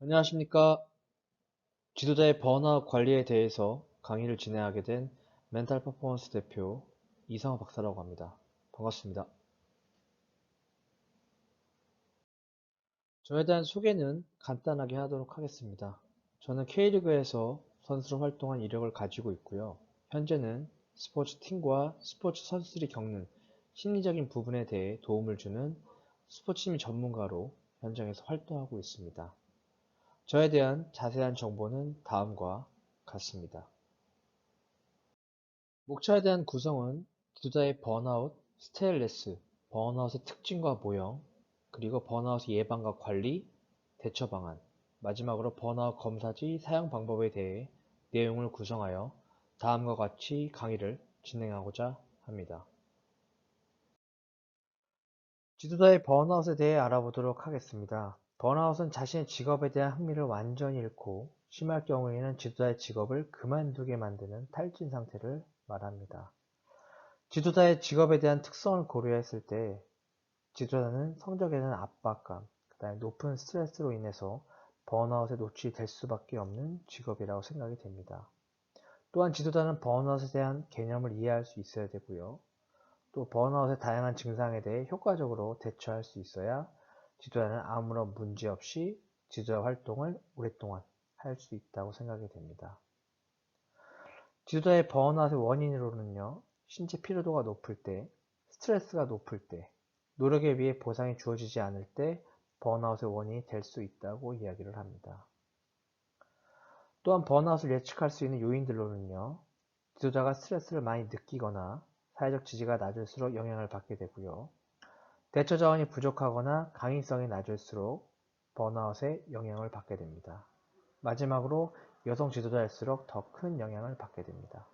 안녕하십니까. 지도자의 번아웃 관리에 대해서 강의를 진행하게 된 멘탈 퍼포먼스 대표 이상호 박사라고 합니다. 반갑습니다. 저에 대한 소개는 간단하게 하도록 하겠습니다. 저는 K리그에서 선수로 활동한 이력을 가지고 있고요. 현재는 스포츠 팀과 스포츠 선수들이 겪는 심리적인 부분에 대해 도움을 주는 스포츠 심리 전문가로 현장에서 활동하고 있습니다. 저에 대한 자세한 정보는 다음과 같습니다. 목차에 대한 구성은 지도자의 번아웃, 스트레스, 번아웃의 특징과 모형, 그리고 번아웃 예방과 관리, 대처 방안, 마지막으로 번아웃 검사지 사용 방법에 대해 내용을 구성하여 다음과 같이 강의를 진행하고자 합니다. 지도자의 번아웃에 대해 알아보도록 하겠습니다. 번아웃은 자신의 직업에 대한 흥미를 완전히 잃고 심할 경우에는 지도자의 직업을 그만두게 만드는 탈진 상태를 말합니다. 지도자의 직업에 대한 특성을 고려했을 때 지도자는 성적에 대한 압박감, 그다음에 높은 스트레스로 인해서 번아웃에 노출될 수밖에 없는 직업이라고 생각이 됩니다. 또한 지도자는 번아웃에 대한 개념을 이해할 수 있어야 되고요. 또 번아웃의 다양한 증상에 대해 효과적으로 대처할 수 있어야 지도자는 아무런 문제 없이 지도자 활동을 오랫동안 할 수 있다고 생각이 됩니다. 지도자의 번아웃의 원인으로는요, 신체 피로도가 높을 때, 스트레스가 높을 때, 노력에 비해 보상이 주어지지 않을 때 번아웃의 원인이 될 수 있다고 이야기를 합니다. 또한 번아웃을 예측할 수 있는 요인들로는요, 지도자가 스트레스를 많이 느끼거나 사회적 지지가 낮을수록 영향을 받게 되고요. 대처 자원이 부족하거나 강인성이 낮을수록 번아웃에 영향을 받게 됩니다. 마지막으로 여성 지도자일수록 더 큰 영향을 받게 됩니다.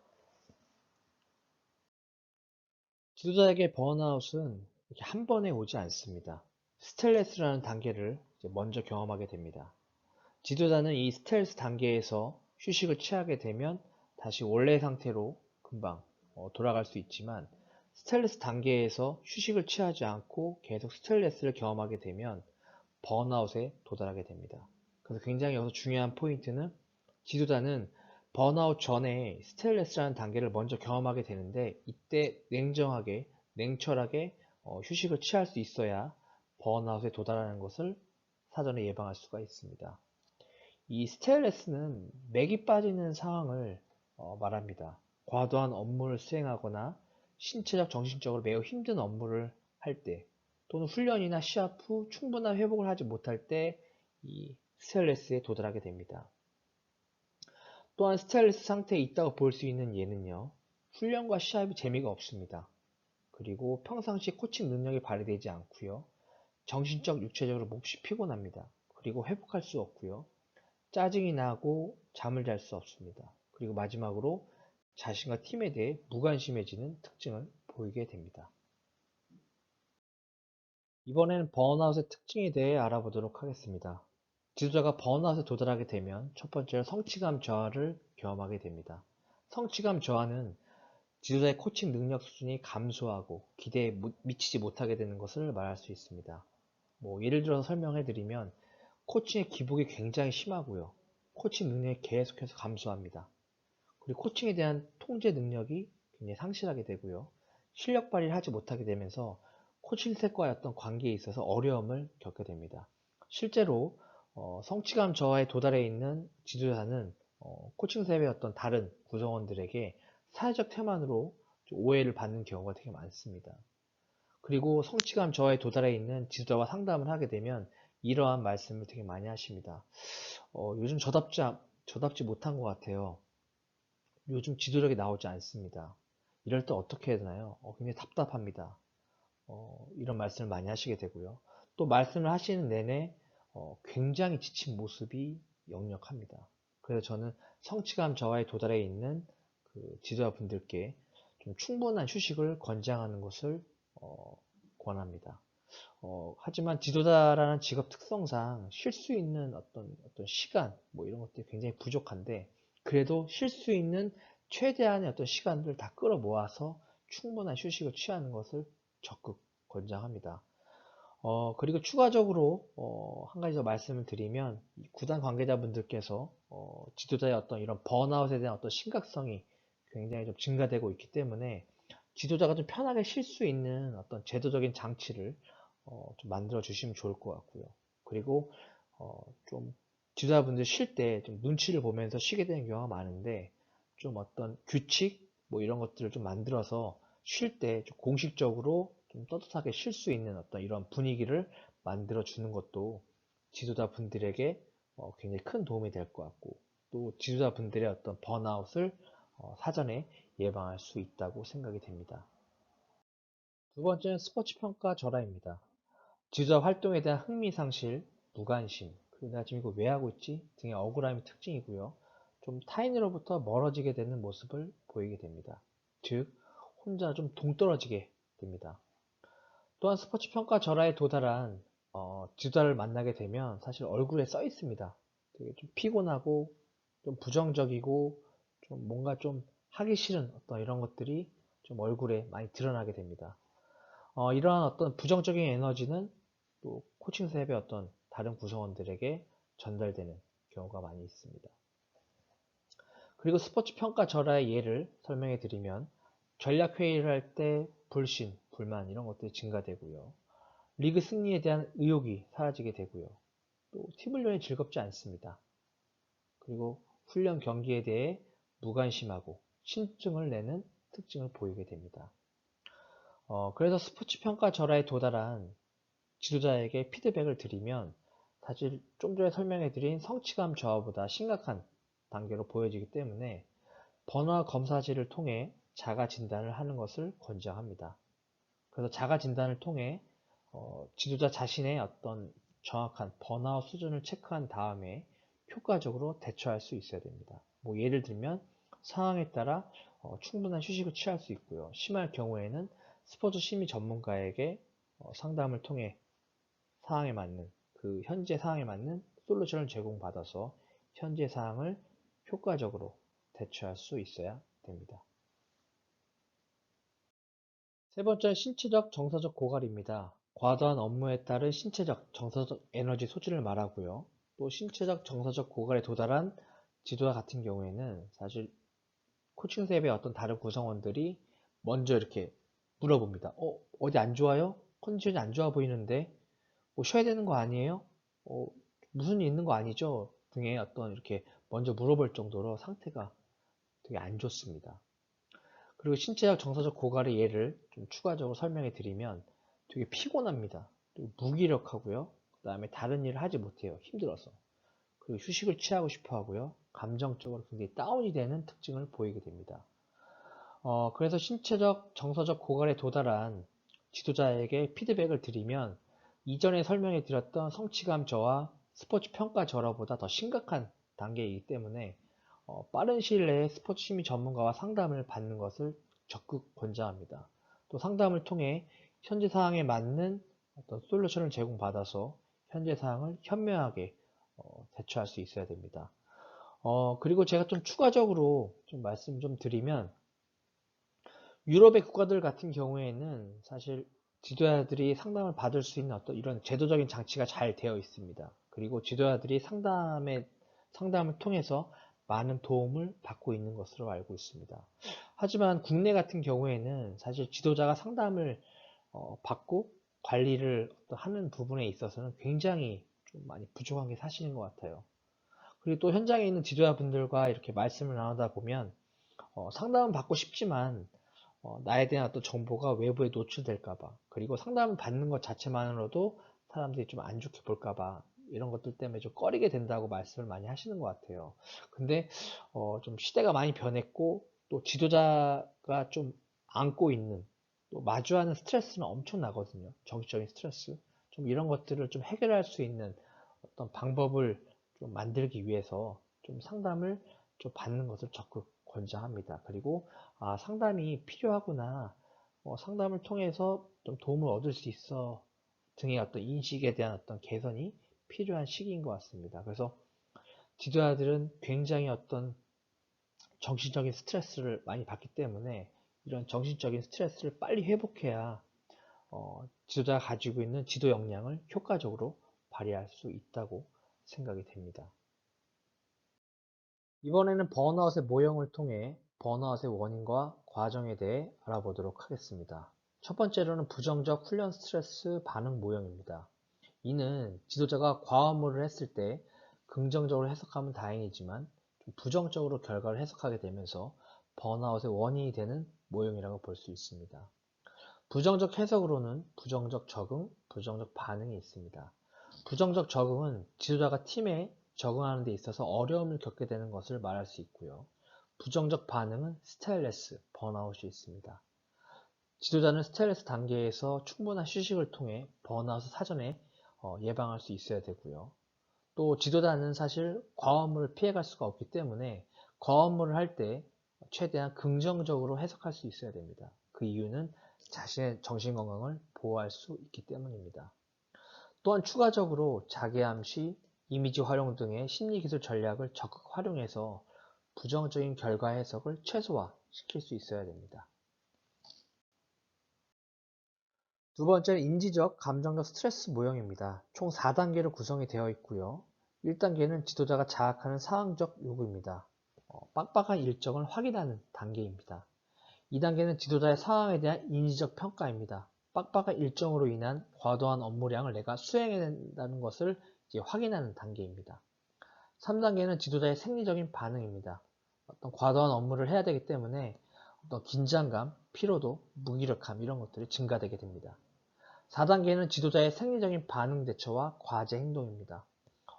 지도자에게 번아웃은 이렇게 한 번에 오지 않습니다. 스트레스라는 단계를 먼저 경험하게 됩니다. 지도자는 이 스트레스 단계에서 휴식을 취하게 되면 다시 원래 상태로 금방 돌아갈 수 있지만 스트레스 단계에서 휴식을 취하지 않고 계속 스트레스를 경험하게 되면 번아웃에 도달하게 됩니다. 그래서 굉장히 여기서 중요한 포인트는 지도자는 번아웃 전에 스트레스라는 단계를 먼저 경험하게 되는데 이때 냉정하게, 냉철하게 휴식을 취할 수 있어야 번아웃에 도달하는 것을 사전에 예방할 수가 있습니다. 이 스트레스는 맥이 빠지는 상황을 말합니다. 과도한 업무를 수행하거나 신체적, 정신적으로 매우 힘든 업무를 할 때, 또는 훈련이나 시합 후 충분한 회복을 하지 못할 때 이 스트레스에 도달하게 됩니다. 또한 스트레스 상태에 있다고 볼 수 있는 예는요, 훈련과 시합이 재미가 없습니다. 그리고 평상시 코칭 능력이 발휘되지 않고요, 정신적, 육체적으로 몹시 피곤합니다. 그리고 회복할 수 없고요, 짜증이 나고 잠을 잘 수 없습니다. 그리고 마지막으로 자신과 팀에 대해 무관심해지는 특징을 보이게 됩니다. 이번에는 번아웃의 특징에 대해 알아보도록 하겠습니다. 지도자가 번아웃에 도달하게 되면 첫 번째로 성취감 저하를 경험하게 됩니다. 성취감 저하는 지도자의 코칭 능력 수준이 감소하고 기대에 미치지 못하게 되는 것을 말할 수 있습니다. 예를 들어서 설명해 드리면 코칭의 기복이 굉장히 심하고요. 코칭 능력이 계속해서 감소합니다. 그리고 코칭에 대한 통제 능력이 굉장히 상실하게 되고요. 실력 발휘를 하지 못하게 되면서 코칭색과의 어떤 관계에 있어서 어려움을 겪게 됩니다. 실제로 성취감 저하에 도달해 있는 지도자는 코칭셉의 어떤 다른 구성원들에게 사회적 태만으로 오해를 받는 경우가 되게 많습니다. 그리고 성취감 저하에 도달해 있는 지도자와 상담을 하게 되면 이러한 말씀을 되게 많이 하십니다. 요즘 저답지 못한 것 같아요. 요즘 지도력이 나오지 않습니다. 이럴 때 어떻게 해야 되나요? 굉장히 답답합니다. 이런 말씀을 많이 하시게 되고요. 또 말씀을 하시는 내내 굉장히 지친 모습이 역력합니다. 그래서 저는 성취감 저하에 도달해 있는 그 지도자분들께 좀 충분한 휴식을 권장하는 것을 권합니다. 하지만 지도자라는 직업 특성상 쉴 수 있는 어떤 시간, 이런 것들이 굉장히 부족한데, 그래도 쉴 수 있는 최대한의 어떤 시간들을 다 끌어 모아서 충분한 휴식을 취하는 것을 적극 권장합니다. 그리고 추가적으로 한 가지 더 말씀을 드리면 이 구단 관계자분들께서 지도자의 어떤 이런 번아웃에 대한 어떤 심각성이 굉장히 좀 증가되고 있기 때문에 지도자가 좀 편하게 쉴 수 있는 어떤 제도적인 장치를 좀 만들어 주시면 좋을 것 같고요. 그리고 좀 지도자분들 쉴 때 좀 눈치를 보면서 쉬게 되는 경우가 많은데 좀 어떤 규칙 뭐 이런 것들을 좀 만들어서 쉴 때 좀 공식적으로 좀 떳떳하게 쉴 수 있는 어떤 이런 분위기를 만들어 주는 것도 지도자분들에게 굉장히 큰 도움이 될 것 같고 또 지도자분들의 어떤 번아웃을 사전에 예방할 수 있다고 생각이 됩니다. 두 번째는 스포츠 평가 절하입니다. 지도자 활동에 대한 흥미 상실, 무관심, 그리고 내가 지금 이거 왜 하고 있지? 등의 억울함이 특징이고요. 좀 타인으로부터 멀어지게 되는 모습을 보이게 됩니다. 즉, 혼자 좀 동떨어지게 됩니다. 또한 스포츠 평가 절하에 도달한 지도자를 만나게 되면 사실 얼굴에 써 있습니다. 되게 좀 피곤하고 좀 부정적이고 좀 뭔가 좀 하기 싫은 어떤 이런 것들이 좀 얼굴에 많이 드러나게 됩니다. 이러한 어떤 부정적인 에너지는 또 코칭 스텝의 어떤 다른 구성원들에게 전달되는 경우가 많이 있습니다. 그리고 스포츠 평가 절하의 예를 설명해 드리면 전략 회의를 할 때 불신, 불만 이런 것들이 증가되고요. 리그 승리에 대한 의욕이 사라지게 되고요. 또 팀 훈련이 즐겁지 않습니다. 그리고 훈련 경기에 대해 무관심하고 신증을 내는 특징을 보이게 됩니다. 그래서 스포츠 평가 절하에 도달한 지도자에게 피드백을 드리면 사실 좀 전에 설명해드린 성취감 저하보다 심각한 단계로 보여지기 때문에 번화 검사실을 통해 자가 진단을 하는 것을 권장합니다. 그래서 자가 진단을 통해 지도자 자신의 어떤 정확한 번아웃 수준을 체크한 다음에 효과적으로 대처할 수 있어야 됩니다. 뭐 예를 들면 상황에 따라 충분한 휴식을 취할 수 있고요. 심할 경우에는 스포츠 심리 전문가에게 상담을 통해 상황에 맞는 그 현재 상황에 맞는 솔루션을 제공받아서 현재 상황을 효과적으로 대처할 수 있어야 됩니다. 세 번째는 신체적, 정서적 고갈입니다. 과도한 업무에 따른 신체적, 정서적 에너지 소진을 말하고요. 또 신체적, 정서적 고갈에 도달한 지도자 같은 경우에는 사실 코칭 스텝의 어떤 다른 구성원들이 먼저 이렇게 물어봅니다. 어디 안 좋아요? 컨디션이 안 좋아 보이는데 뭐 쉬어야 되는 거 아니에요? 어, 무슨 일 있는 거 아니죠? 등의 어떤 이렇게 먼저 물어볼 정도로 상태가 되게 안 좋습니다. 그리고 신체적 정서적 고갈의 예를 좀 추가적으로 설명해 드리면 되게 피곤합니다. 그리고 무기력하고요. 그 다음에 다른 일을 하지 못해요. 힘들어서. 그리고 휴식을 취하고 싶어 하고요. 감정적으로 굉장히 다운이 되는 특징을 보이게 됩니다. 그래서 신체적 정서적 고갈에 도달한 지도자에게 피드백을 드리면 이전에 설명해 드렸던 성취감 저하, 스포츠 평가 저하보다 더 심각한 단계이기 때문에 빠른 시일 내에 스포츠 심리 전문가와 상담을 받는 것을 적극 권장합니다. 또 상담을 통해 현재 상황에 맞는 어떤 솔루션을 제공받아서 현재 상황을 현명하게 대처할 수 있어야 됩니다. 그리고 제가 좀 추가적으로 좀 말씀 좀 드리면 유럽의 국가들 같은 경우에는 사실 지도자들이 상담을 받을 수 있는 어떤 이런 제도적인 장치가 잘 되어 있습니다. 그리고 지도자들이 상담을 통해서 많은 도움을 받고 있는 것으로 알고 있습니다. 하지만 국내 같은 경우에는 사실 지도자가 상담을 받고 관리를 하는 부분에 있어서는 굉장히 좀 많이 부족한 게 사실인 것 같아요. 그리고 또 현장에 있는 지도자분들과 이렇게 말씀을 나누다 보면 상담은 받고 싶지만 나에 대한 어떤 정보가 외부에 노출될까봐 그리고 상담을 받는 것 자체만으로도 사람들이 좀 안 좋게 볼까봐 이런 것들 때문에 좀 꺼리게 된다고 말씀을 많이 하시는 것 같아요. 근데 좀 시대가 많이 변했고 또 지도자가 좀 안고 있는 또 마주하는 스트레스는 엄청나거든요. 정신적인 스트레스. 좀 이런 것들을 좀 해결할 수 있는 어떤 방법을 좀 만들기 위해서 좀 상담을 좀 받는 것을 적극 권장합니다. 그리고 상담이 필요하구나. 상담을 통해서 좀 도움을 얻을 수 있어 등의 어떤 인식에 대한 어떤 개선이 필요한 시기인 것 같습니다. 그래서 지도자들은 굉장히 어떤 정신적인 스트레스를 많이 받기 때문에 이런 정신적인 스트레스를 빨리 회복해야 지도자가 가지고 있는 지도 역량을 효과적으로 발휘할 수 있다고 생각이 됩니다. 이번에는 번아웃의 모형을 통해 번아웃의 원인과 과정에 대해 알아보도록 하겠습니다. 첫 번째로는 부정적 훈련 스트레스 반응 모형입니다. 이는 지도자가 과업무를 했을 때 긍정적으로 해석하면 다행이지만 좀 부정적으로 결과를 해석하게 되면서 번아웃의 원인이 되는 모형이라고 볼 수 있습니다. 부정적 해석으로는 부정적 적응, 부정적 반응이 있습니다. 부정적 적응은 지도자가 팀에 적응하는 데 있어서 어려움을 겪게 되는 것을 말할 수 있고요. 부정적 반응은 스트레스, 번아웃이 있습니다. 지도자는 스트레스 단계에서 충분한 휴식을 통해 번아웃을 사전에 예방할 수 있어야 되고요. 또 지도자는 사실 과업무를 피해갈 수가 없기 때문에 과업무를 할 때 최대한 긍정적으로 해석할 수 있어야 됩니다. 그 이유는 자신의 정신건강을 보호할 수 있기 때문입니다. 또한 추가적으로 자기암시, 이미지 활용 등의 심리기술 전략을 적극 활용해서 부정적인 결과 해석을 최소화시킬 수 있어야 됩니다. 두 번째는 인지적, 감정적 스트레스 모형입니다. 총 4단계로 구성이 되어 있고요. 1단계는 지도자가 자학하는 상황적 요구입니다. 빡빡한 일정을 확인하는 단계입니다. 2단계는 지도자의 상황에 대한 인지적 평가입니다. 빡빡한 일정으로 인한 과도한 업무량을 내가 수행해야 된다는 것을 확인하는 단계입니다. 3단계는 지도자의 생리적인 반응입니다. 어떤 과도한 업무를 해야 되기 때문에 어떤 긴장감, 피로도, 무기력함 이런 것들이 증가되게 됩니다. 4단계는 지도자의 생리적인 반응 대처와 과제 행동입니다.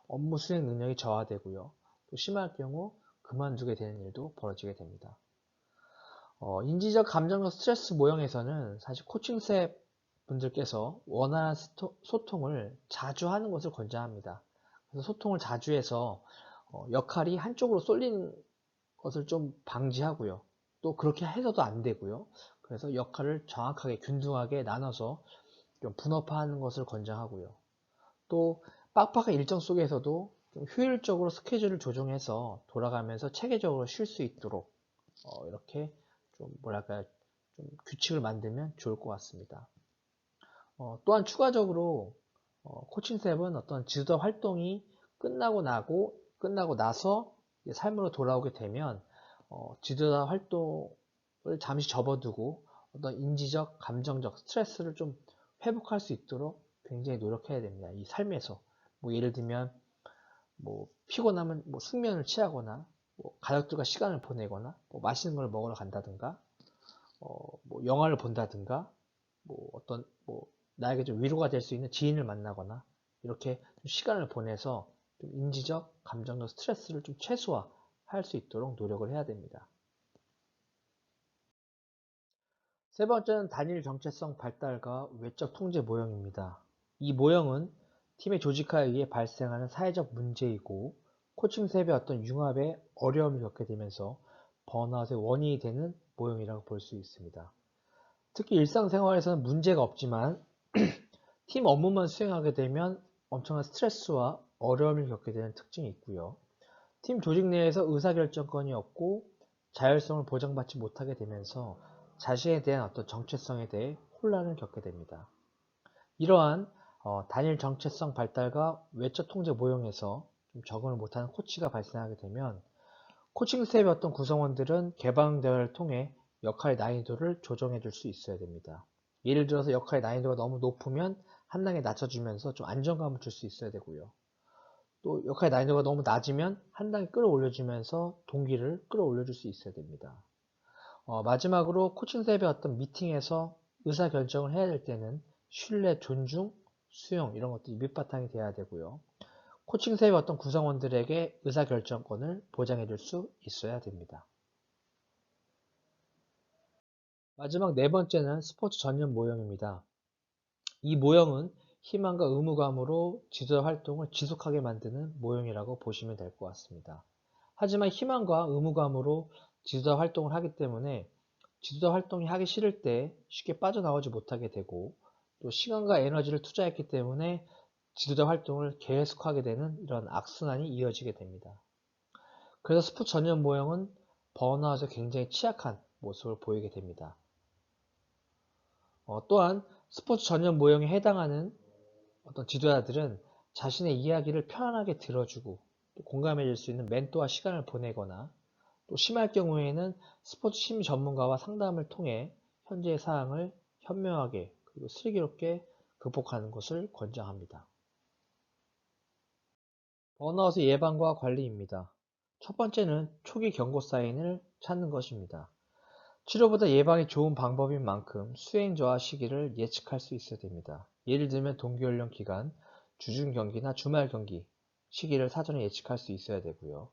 업무 수행 능력이 저하되고요. 또 심할 경우 그만두게 되는 일도 벌어지게 됩니다. 인지적 감정적 스트레스 모형에서는 사실 코칭세 분들께서 원활한 소통을 자주 하는 것을 권장합니다. 그래서 소통을 자주 해서 역할이 한쪽으로 쏠리는 것을 좀 방지하고요. 또 그렇게 해서도 안 되고요. 그래서 역할을 정확하게 균등하게 나눠서 좀 분업화하는 것을 권장하고요. 또 빡빡한 일정 속에서도 좀 효율적으로 스케줄을 조정해서 돌아가면서 체계적으로 쉴 수 있도록 이렇게 좀 뭐랄까요, 좀 규칙을 만들면 좋을 것 같습니다. 또한 추가적으로 코칭 셉은 어떤 지도자 활동이 끝나고 나서 삶으로 돌아오게 되면 지도자 활동을 잠시 접어두고 어떤 인지적, 감정적 스트레스를 좀 회복할 수 있도록 굉장히 노력해야 됩니다. 이 삶에서 뭐 예를 들면 뭐 피곤하면 뭐 숙면을 취하거나 뭐 가족들과 시간을 보내거나 뭐 맛있는 걸 먹으러 간다든가 뭐 영화를 본다든가 뭐 어떤 뭐 나에게 좀 위로가 될 수 있는 지인을 만나거나 이렇게 좀 시간을 보내서 좀 인지적, 감정적 스트레스를 좀 최소화할 수 있도록 노력을 해야 됩니다. 세 번째는 단일 정체성 발달과 외적 통제 모형입니다. 이 모형은 팀의 조직화에 의해 발생하는 사회적 문제이고 코칭 셉의 어떤 융합에 어려움을 겪게 되면서 번아웃의 원인이 되는 모형이라고 볼 수 있습니다. 특히 일상생활에서는 문제가 없지만 팀 업무만 수행하게 되면 엄청난 스트레스와 어려움을 겪게 되는 특징이 있고요. 팀 조직 내에서 의사결정권이 없고 자율성을 보장받지 못하게 되면서 자신에 대한 어떤 정체성에 대해 혼란을 겪게 됩니다. 이러한 단일 정체성 발달과 외적 통제 모형에서 좀 적응을 못하는 코치가 발생하게 되면 코칭 스텝의 어떤 구성원들은 개방 대화를 통해 역할의 난이도를 조정해 줄 수 있어야 됩니다. 예를 들어서 역할의 난이도가 너무 높으면 한 단계 낮춰주면서 좀 안정감을 줄 수 있어야 되고요. 또 역할의 난이도가 너무 낮으면 한 단계 끌어올려주면서 동기를 끌어올려줄 수 있어야 됩니다. 마지막으로 코칭 스텝의 어떤 미팅에서 의사결정을 해야 될 때는 신뢰, 존중, 수용 이런 것들이 밑바탕이 돼야 되고요. 코칭 셉의 어떤 구성원들에게 의사결정권을 보장해 줄 수 있어야 됩니다. 마지막 네 번째는 스포츠 전념 모형입니다. 이 모형은 희망과 의무감으로 지도자 활동을 지속하게 만드는 모형이라고 보시면 될 것 같습니다. 하지만 희망과 의무감으로 지도자 활동을 하기 때문에 지도자 활동이 하기 싫을 때 쉽게 빠져나오지 못하게 되고 또 시간과 에너지를 투자했기 때문에 지도자 활동을 계속하게 되는 이런 악순환이 이어지게 됩니다. 그래서 스포츠 전념 모형은 번아웃에 굉장히 취약한 모습을 보이게 됩니다. 또한 스포츠 전년 모형에 해당하는 어떤 지도자들은 자신의 이야기를 편안하게 들어주고 또 공감해 줄 수 있는 멘토와 시간을 보내거나 또 심할 경우에는 스포츠 심리 전문가와 상담을 통해 현재의 사항을 현명하게 그리고 슬기롭게 극복하는 것을 권장합니다. 번아웃의 예방과 관리입니다. 첫 번째는 초기 경고 사인을 찾는 것입니다. 치료보다 예방이 좋은 방법인 만큼 수행 저하 시기를 예측할 수 있어야 됩니다. 예를 들면 동계훈련 기간, 주중 경기나 주말 경기 시기를 사전에 예측할 수 있어야 되고요.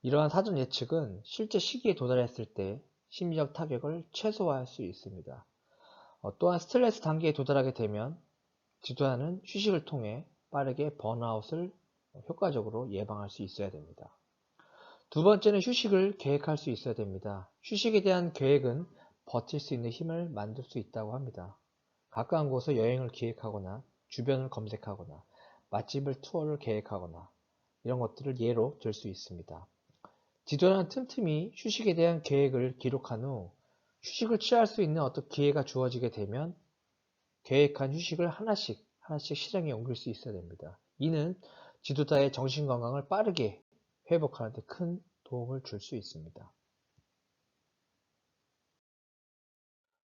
이러한 사전 예측은 실제 시기에 도달했을 때 심리적 타격을 최소화할 수 있습니다. 또한 스트레스 단계에 도달하게 되면 지도자는 휴식을 통해 빠르게 번아웃을 효과적으로 예방할 수 있어야 됩니다. 두 번째는 휴식을 계획할 수 있어야 됩니다. 휴식에 대한 계획은 버틸 수 있는 힘을 만들 수 있다고 합니다. 가까운 곳에 여행을 기획하거나 주변을 검색하거나 맛집을 투어를 계획하거나 이런 것들을 예로 들 수 있습니다. 지도자는 틈틈이 휴식에 대한 계획을 기록한 후 휴식을 취할 수 있는 어떤 기회가 주어지게 되면 계획한 휴식을 하나씩 실행에 옮길 수 있어야 됩니다. 이는 지도자의 정신건강을 빠르게 회복하는 데 큰 도움을 줄 수 있습니다.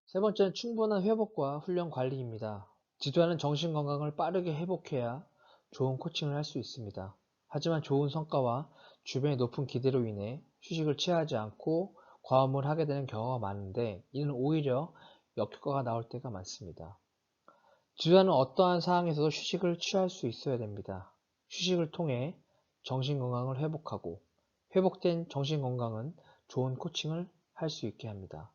세 번째는 충분한 회복과 훈련 관리입니다. 지도자는 정신건강을 빠르게 회복해야 좋은 코칭을 할 수 있습니다. 하지만 좋은 성과와 주변의 높은 기대로 인해 휴식을 취하지 않고 과음을 하게 되는 경우가 많은데 이는 오히려 역효과가 나올 때가 많습니다. 지도자는 어떠한 상황에서도 휴식을 취할 수 있어야 됩니다. 휴식을 통해 정신건강을 회복하고 회복된 정신건강은 좋은 코칭을 할 수 있게 합니다.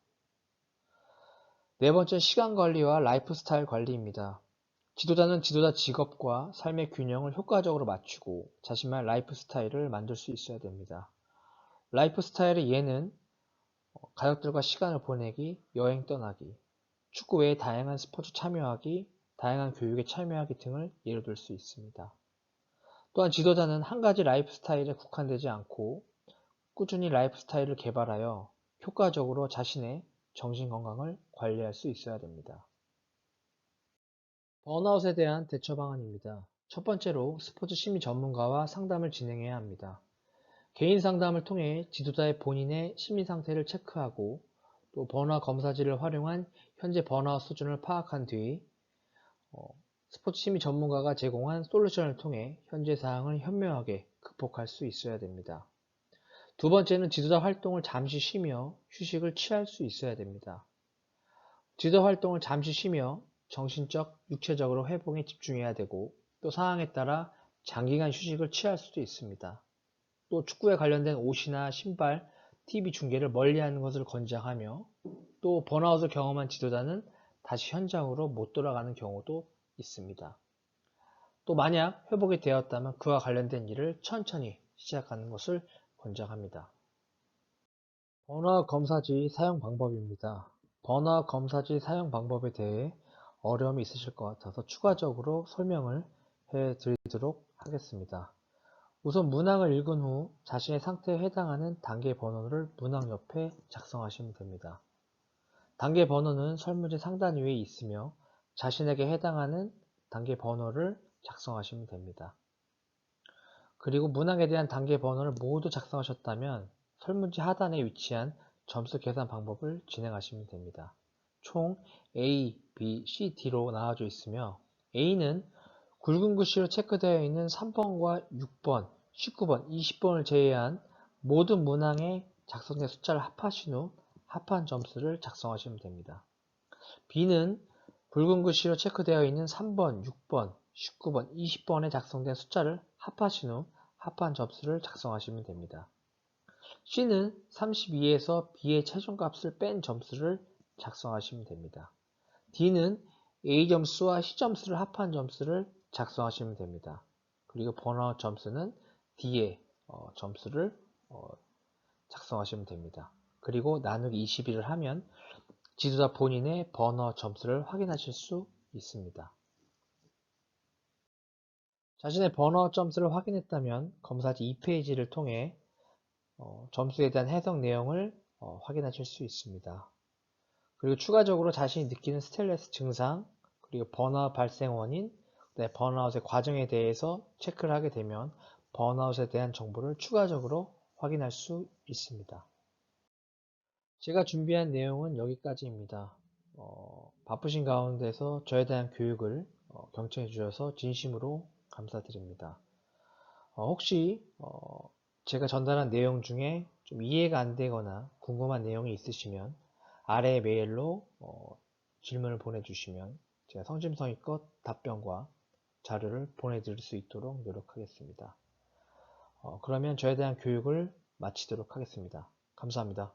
네 번째, 시간관리와 라이프스타일 관리입니다. 지도자는 지도자 직업과 삶의 균형을 효과적으로 맞추고 자신만의 라이프스타일을 만들 수 있어야 됩니다. 라이프스타일의 예는 가족들과 시간을 보내기, 여행 떠나기, 축구 외에 다양한 스포츠 참여하기, 다양한 교육에 참여하기 등을 예로 들 수 있습니다. 또한 지도자는 한 가지 라이프 스타일에 국한되지 않고 꾸준히 라이프 스타일을 개발하여 효과적으로 자신의 정신건강을 관리할 수 있어야 됩니다. 번아웃에 대한 대처 방안입니다. 첫 번째로 스포츠 심리 전문가와 상담을 진행해야 합니다. 개인 상담을 통해 지도자의 본인의 심리 상태를 체크하고 또 번아웃 검사지를 활용한 현재 번아웃 수준을 파악한 뒤 스포츠 심리 전문가가 제공한 솔루션을 통해 현재 사항을 현명하게 극복할 수 있어야 됩니다. 두 번째는 지도자 활동을 잠시 쉬며 휴식을 취할 수 있어야 됩니다. 지도자 활동을 잠시 쉬며 정신적, 육체적으로 회복에 집중해야 되고 또 상황에 따라 장기간 휴식을 취할 수도 있습니다. 또 축구에 관련된 옷이나 신발, TV 중계를 멀리하는 것을 권장하며 또 번아웃을 경험한 지도자는 다시 현장으로 못 돌아가는 경우도 있습니다. 또 만약 회복이 되었다면 그와 관련된 일을 천천히 시작하는 것을 권장합니다. 번아웃 검사지 사용 방법입니다. 번아웃 검사지 사용 방법에 대해 어려움이 있으실 것 같아서 추가적으로 설명을 해 드리도록 하겠습니다. 우선 문항을 읽은 후 자신의 상태에 해당하는 단계 번호를 문항 옆에 작성하시면 됩니다. 단계 번호는 설문지 상단 위에 있으며 자신에게 해당하는 단계 번호를 작성하시면 됩니다. 그리고 문항에 대한 단계 번호를 모두 작성하셨다면 설문지 하단에 위치한 점수 계산 방법을 진행하시면 됩니다. 총 A, B, C, D로 나와져 있으며 A는 굵은 글씨로 체크되어 있는 3번과 6번, 19번, 20번을 제외한 모든 문항에 작성된 숫자를 합하신 후 합한 점수를 작성하시면 됩니다. B는 굵은 글씨로 체크되어 있는 3번, 6번, 19번, 20번에 작성된 숫자를 합하신 후 합한 점수를 작성하시면 됩니다. C는 32에서 B의 최종값을 뺀 점수를 작성하시면 됩니다. D는 A 점수와 C 점수를 합한 점수를 작성하시면 됩니다. 그리고 번아웃 점수는 D의 점수를 작성하시면 됩니다. 그리고 나누기 21을 하면 지도자 본인의 번아웃 점수를 확인하실 수 있습니다. 자신의 번아웃 점수를 확인했다면 검사지 2페이지를 통해 점수에 대한 해석 내용을 확인하실 수 있습니다. 그리고 추가적으로 자신이 느끼는 스트레스 증상, 그리고 번아웃 발생 원인, 번아웃의 과정에 대해서 체크를 하게 되면 번아웃에 대한 정보를 추가적으로 확인할 수 있습니다. 제가 준비한 내용은 여기까지입니다. 바쁘신 가운데서 저에 대한 교육을 경청해 주셔서 진심으로 감사드립니다. 혹시 제가 전달한 내용 중에 좀 이해가 안 되거나 궁금한 내용이 있으시면 아래 메일로 질문을 보내주시면 제가 성심성의껏 답변과 자료를 보내드릴 수 있도록 노력하겠습니다. 그러면 저에 대한 교육을 마치도록 하겠습니다. 감사합니다.